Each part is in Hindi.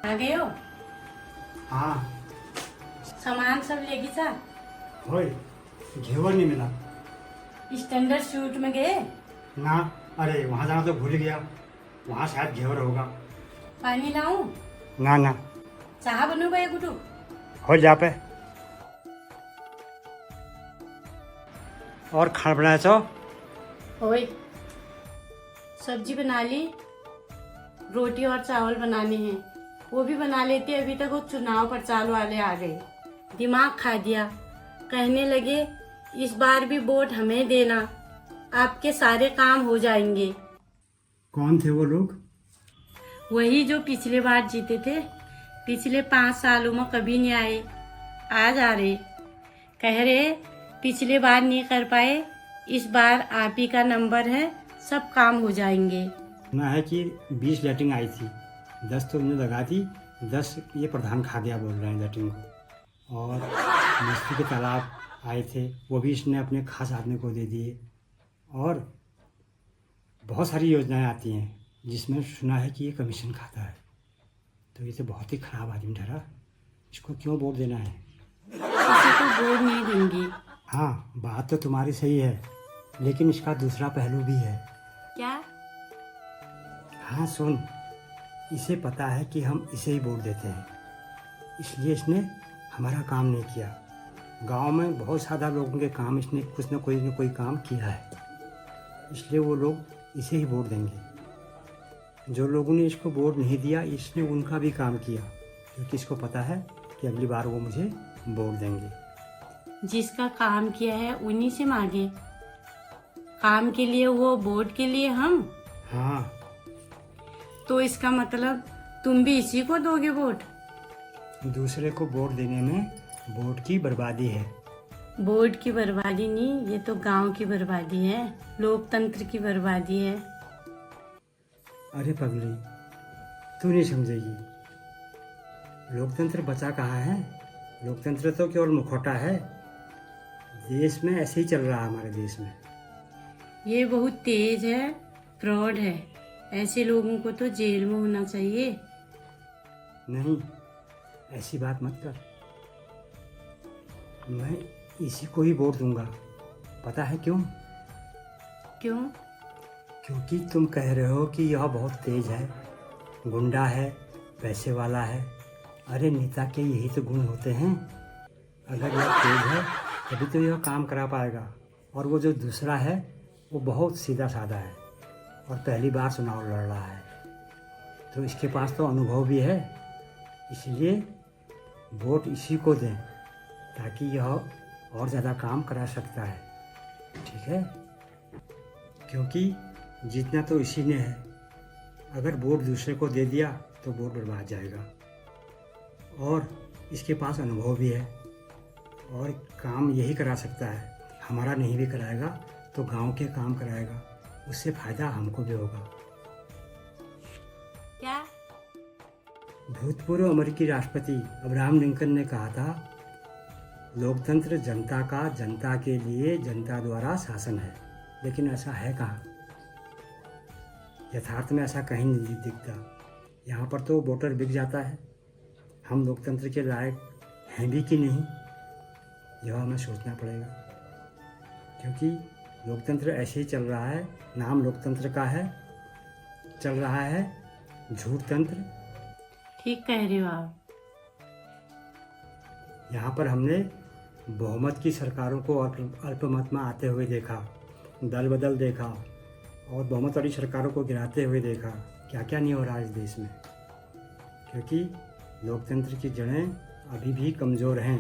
आ गए हो? हाँ सामान सब लेगी सा? होय घेवर नहीं मिला स्टैंडर्ड शूट में गए? ना। अरे वहाँ जाना तो भूल गया, वहाँ शायद घेवर होगा। पानी लाऊं? ना ना चाह बनू भाई गुटू? हो जा पे। और खाना बनाया छो? ओए सब्जी बना ली, रोटी और चावल बनाने हैं, वो भी बना लेती। अभी तक वो चुनाव प्रचार वाले आ गए, दिमाग खा दिया। कहने लगे इस बार भी वोट हमें देना, आपके सारे काम हो जाएंगे। कौन थे वो लोग? वही जो पिछले बार जीते थे, पिछले 5 सालों में कभी नहीं आए, आज आ रहे। कह रहे पिछले बार नहीं कर पाए, इस बार आप ही का नंबर है, सब काम हो जाएंगे। सुना है कि 20 लेटरिन आई थी, 10 तो उन्होंने लगा दी, 10 ये प्रधान खा गया बोल रहे हैं लेटरिन को। और मस्ती के तालाब आए थे, वो भी इसने अपने खास आदमी को दे दिए। और बहुत सारी योजनाएं आती हैं जिसमें सुना है कि ये कमीशन खाता है। तो ये तो बहुत ही खराब आदमी ठहरा, इसको क्यों वोट देना है? इसे तो वोट नहीं देंगी। हाँ बात तो तुम्हारी सही है, लेकिन इसका दूसरा पहलू भी है। क्या? हाँ सुन, इसे पता है कि हम इसे ही वोट देते हैं, इसलिए इसने हमारा काम नहीं किया। गांव में बहुत ज़्यादा लोगों के काम इसने कुछ न कोई काम किया है, इसलिए वो लोग इसे ही वोट देंगे। जो लोगों ने इसको वोट नहीं दिया, इसने उनका भी काम किया, क्योंकि इसको पता है कि अगली बार वो मुझे वोट देंगे। जिसका काम किया है उन्हीं से मांगे, काम के लिए वो, वोट के लिए हम। हाँ तो इसका मतलब तुम भी इसी को दोगे वोट? दूसरे को वोट देने में वोट की बर्बादी है। वोट की बर्बादी नहीं, ये तो गांव की बर्बादी है, लोकतंत्र की बर्बादी है। अरे पगली, तू नहीं समझेगी। लोकतंत्र बचा कहाँ है? लोकतंत्र तो केवल मुखौटा है। देश में ऐसे ही चल रहा है, हमारे देश में। ये बहुत तेज है, फ्रॉड है, ऐसे लोगों को तो जेल में होना चाहिए। नहीं, ऐसी बात मत कर। मैं इसी को ही वोट दूंगा। पता है क्यों? क्यों? क्योंकि तुम कह रहे हो कि यह बहुत तेज है, गुंडा है, पैसे वाला है। अरे नेता के यही तो गुण होते हैं। अगर यह तेज है तभी तो यह काम करा पाएगा। और वो जो दूसरा है वो बहुत सीधा साधा है और पहली बार चुनाव लड़ रहा है, तो इसके पास तो अनुभव भी है। इसलिए वोट इसी को दें ताकि यह और ज़्यादा काम करा सकता है, ठीक है? क्योंकि जीतना तो इसी ने है। अगर वोट दूसरे को दे दिया तो वोट बर्बाद जाएगा। और इसके पास अनुभव भी है और काम यही करा सकता है। हमारा नहीं भी कराएगा तो गांव के काम कराएगा, उससे फ़ायदा हमको भी होगा। क्या? भूतपूर्व अमेरिकी राष्ट्रपति अब्राहम लिंकन ने कहा था, लोकतंत्र जनता का, जनता के लिए, जनता द्वारा शासन है। लेकिन ऐसा है कहाँ? यथार्थ में ऐसा कहीं नहीं दिखता। यहाँ पर तो वोटर बिक जाता है। हम लोकतंत्र के लायक हैं भी कि नहीं, यह हमें सोचना पड़ेगा। क्योंकि लोकतंत्र ऐसे ही चल रहा है, नाम लोकतंत्र का है, चल रहा है झूठ तंत्र। ठीक कह रहे हो आप। यहाँ पर हमने बहुमत की सरकारों को अल्पमत में आते हुए देखा, दल बदल देखा और बहुमत वाली सरकारों को गिराते हुए देखा। क्या क्या नहीं हो रहा है इस देश में, क्योंकि लोकतंत्र की जड़ें अभी भी कमज़ोर हैं।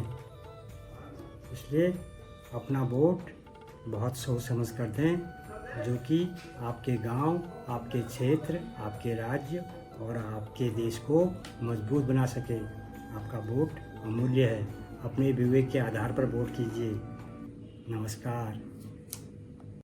इसलिए अपना वोट बहुत सोच समझ कर दें, जो कि आपके गांव, आपके क्षेत्र, आपके राज्य और आपके देश को मजबूत बना सके। आपका वोट अमूल्य है। अपने विवेक के आधार पर वोट कीजिए। नमस्कार।